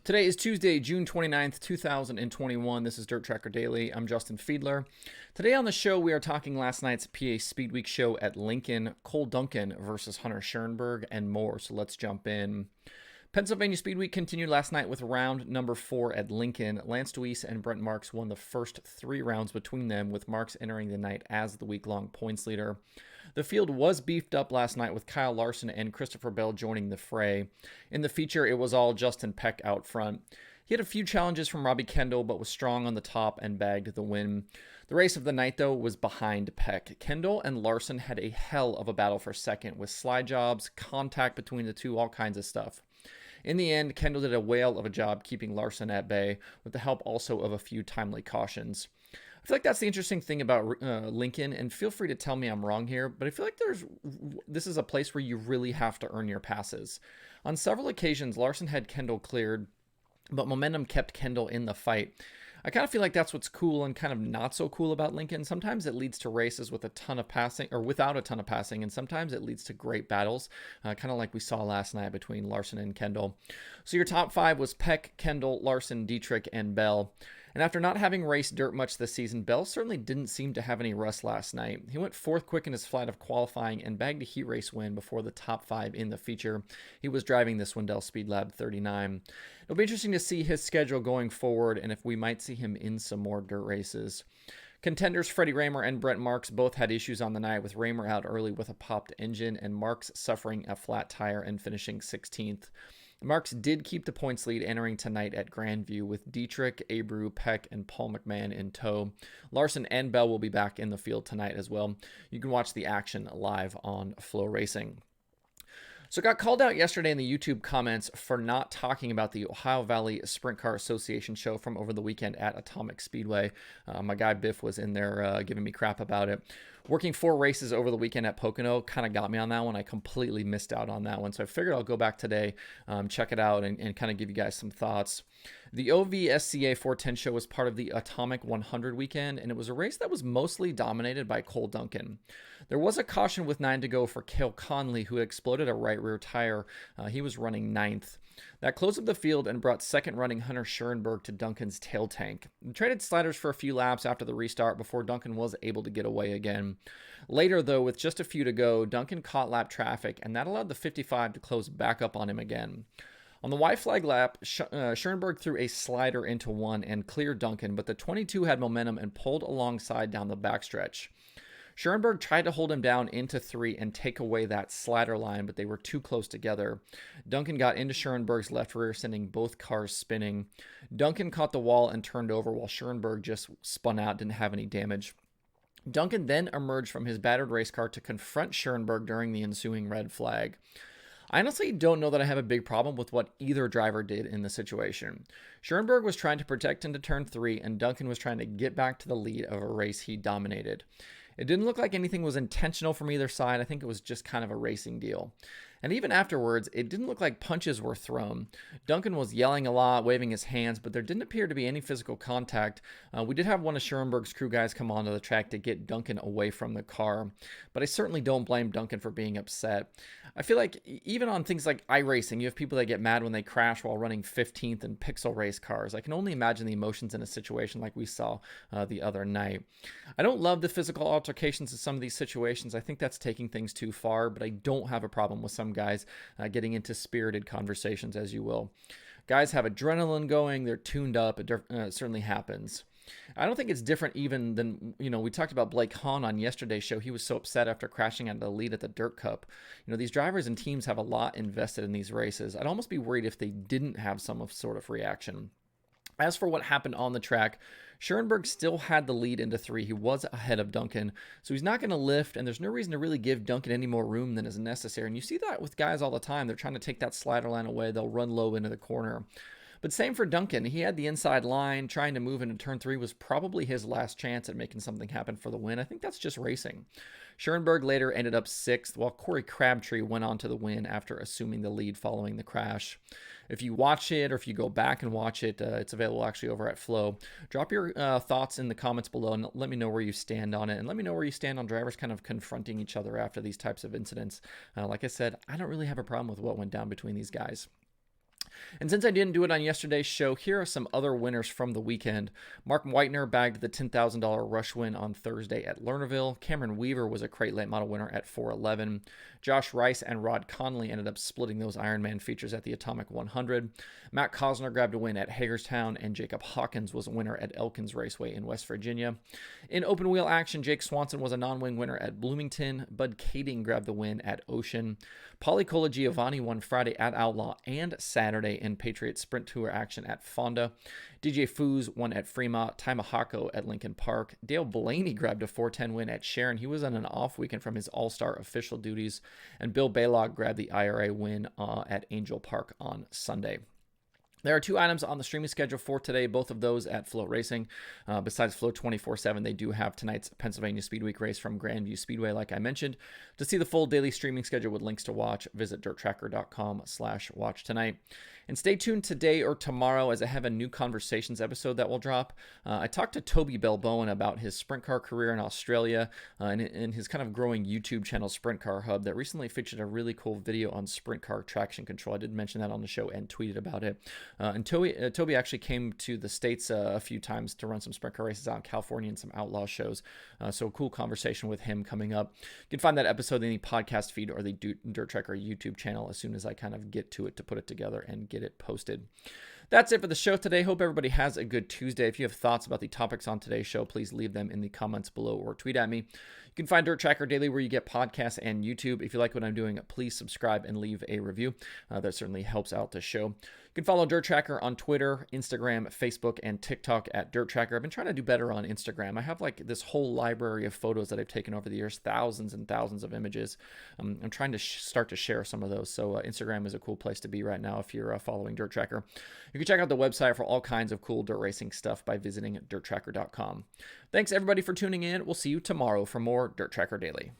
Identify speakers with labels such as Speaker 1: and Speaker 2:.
Speaker 1: Today is Tuesday, June 29th, 2021. This is Dirt Tracker Daily. I'm Justin Fiedler. Today on the show, we are talking last night's PA Speedweek show at Lincoln, Cole Duncan versus Hunter Schuerenberg, and more. So let's jump in. Pennsylvania Speedweek continued last night with round number 4 at Lincoln. Lance Deweese and Brent Marks won the first 3 rounds between them, with Marks entering the night as the week-long points leader. The field was beefed up last night with Kyle Larson and Christopher Bell joining the fray. In the feature, it was all Justin Peck out front. He had a few challenges from Robbie Kendall, but was strong on the top and bagged the win. The race of the night, though, was behind Peck. Kendall and Larson had a hell of a battle for second, with slide jobs, contact between the two, all kinds of stuff. In the end, Kendall did a whale of a job keeping Larson at bay, with the help also of a few timely cautions. I feel like that's the interesting thing about Lincoln, and feel free to tell me I'm wrong here, but I feel like this is a place where you really have to earn your passes. On several occasions, Larson had Kendall cleared, but momentum kept Kendall in the fight. I kind of feel like that's what's cool and kind of not so cool about Lincoln. Sometimes it leads to races with a ton of passing or without a ton of passing, and sometimes it leads to great battles, kind of like we saw last night between Larson and Kendall. So your top 5 was Peck, Kendall, Larson, Dietrich, and Bell. And after not having raced dirt much this season, Bell certainly didn't seem to have any rust last night. He went 4th quick in his flight of qualifying and bagged a heat race win before the top 5 in the feature. He was driving the Swindell Speed Lab 39. It'll be interesting to see his schedule going forward and if we might see him in some more dirt races. Contenders Freddie Raymer and Brent Marks both had issues on the night, with Raymer out early with a popped engine and Marks suffering a flat tire and finishing 16th. Marks did keep the points lead entering tonight at Grandview, with Dietrich, Abreu, Peck, and Paul McMahon in tow. Larson and Bell will be back in the field tonight as well. You can watch the action live on Flow Racing. So got called out yesterday in the YouTube comments for not talking about the Ohio Valley Sprint Car Association show from over the weekend at Atomic Speedway. My guy Biff was in there giving me crap about it. Working 4 races over the weekend at Pocono kind of got me on that one. I completely missed out on that one. So I figured I'll go back today, check it out, and kind of give you guys some thoughts. The OVSCA 410 show was part of the Atomic 100 weekend, and it was a race that was mostly dominated by Cole Duncan. There was a caution with 9 to go for Cale Conley, who exploded a right rear tire. He was running 9th. That closed up the field and brought second running Hunter Schuerenberg to Duncan's tail tank. They traded sliders for a few laps after the restart before Duncan was able to get away again. Later, though, with just a few to go, Duncan caught lap traffic, and that allowed the 55 to close back up on him again. On the Y flag lap, Schuerenberg threw a slider into 1 and cleared Duncan, but the 22 had momentum and pulled alongside down the backstretch. Schuerenberg tried to hold him down into 3 and take away that slider line, but they were too close together. Duncan got into Schuerenberg's left rear, sending both cars spinning. Duncan caught the wall and turned over, while Schuerenberg just spun out, didn't have any damage. Duncan then emerged from his battered race car to confront Schuerenberg during the ensuing red flag. I honestly don't know that I have a big problem with what either driver did in the situation. Schuerenberg was trying to protect into turn 3, and Duncan was trying to get back to the lead of a race he dominated. It didn't look like anything was intentional from either side. I think it was just kind of a racing deal. And even afterwards, it didn't look like punches were thrown. Duncan was yelling a lot, waving his hands, but there didn't appear to be any physical contact. We did have one of Schuerenberg's crew guys come onto the track to get Duncan away from the car, but I certainly don't blame Duncan for being upset. I feel like even on things like iRacing, you have people that get mad when they crash while running 15th in pixel race cars. I can only imagine the emotions in a situation like we saw the other night. I don't love the physical altercations in some of these situations. I think that's taking things too far, but I don't have a problem with some guys getting into spirited conversations, as you will. Guys have adrenaline going, they're tuned up, it certainly happens. I don't think it's different even than, we talked about Blake Hahn on yesterday's show. He was so upset after crashing out of the lead at the Dirt Cup. These drivers and teams have a lot invested in these races. I'd almost be worried if they didn't have some sort of reaction. As for what happened on the track, Schuerenberg still had the lead into 3. He was ahead of Duncan, so he's not going to lift, and there's no reason to really give Duncan any more room than is necessary. And you see that with guys all the time. They're trying to take that slider line away. They'll run low into the corner. But same for Duncan. He had the inside line. Trying to move into turn 3 was probably his last chance at making something happen for the win. I think that's just racing. Schuerenberg later ended up 6th, while Corey Crabtree went on to the win after assuming the lead following the crash. If you watch it or if you go back and watch it, it's available actually over at Flow. Drop your thoughts in the comments below and let me know where you stand on it. And let me know where you stand on drivers kind of confronting each other after these types of incidents. Like I said, I don't really have a problem with what went down between these guys. And since I didn't do it on yesterday's show, here are some other winners from the weekend. Mark Whitener bagged the $10,000 rush win on Thursday at Lernerville. Cameron Weaver was a crate late model winner at 411. Josh Rice and Rod Conley ended up splitting those Ironman features at the Atomic 100. Matt Cosner grabbed a win at Hagerstown, and Jacob Hawkins was a winner at Elkins Raceway in West Virginia. In open wheel action, Jake Swanson was a non-wing winner at Bloomington. Bud Kading grabbed the win at Ocean. Paulie Colagiovanni won Friday at Outlaw and Saturday in Patriot Sprint Tour action at Fonda. DJ Foos won at Fremont. Ty Mahako at Lincoln Park. Dale Blaney grabbed a 410 win at Sharon. He was on an off weekend from his all-star official duties. And Bill Baylog grabbed the IRA win at Angel Park on Sunday. There are 2 items on the streaming schedule for today, both of those at Flow Racing. Besides Flow 24/7, they do have tonight's Pennsylvania Speedweek race from Grandview Speedway, like I mentioned. To see the full daily streaming schedule with links to watch, visit DIRTRACKR.com/watch tonight. And stay tuned today or tomorrow as I have a new Conversations episode that will drop. I talked to Toby Balboa about his sprint car career in Australia and his kind of growing YouTube channel, Sprint Car Hub, that recently featured a really cool video on sprint car traction control. I did mention that on the show and tweeted about it. And Toby actually came to the States a few times to run some sprint car races out in California and some outlaw shows. So a cool conversation with him coming up. You can find that episode in the podcast feed or the DIRTRACKR YouTube channel as soon as I kind of get to it to put it together and get it posted. That's it for the show today. Hope everybody has a good Tuesday. If you have thoughts about the topics on today's show, please leave them in the comments below or tweet at me. You can find DIRTRACKR Daily where you get podcasts and YouTube. If you like what I'm doing, please subscribe and leave a review. That certainly helps out the show. You can follow DIRTRACKR on Twitter, Instagram, Facebook, and TikTok at DIRTRACKR. I've been trying to do better on Instagram. I have like this whole library of photos that I've taken over the years, thousands and thousands of images. I'm trying to start to share some of those. So Instagram is a cool place to be right now if you're following DIRTRACKR. You can check out the website for all kinds of cool dirt racing stuff by visiting DIRTRACKR.com. Thanks everybody for tuning in. We'll see you tomorrow for more DIRTRACKR Daily.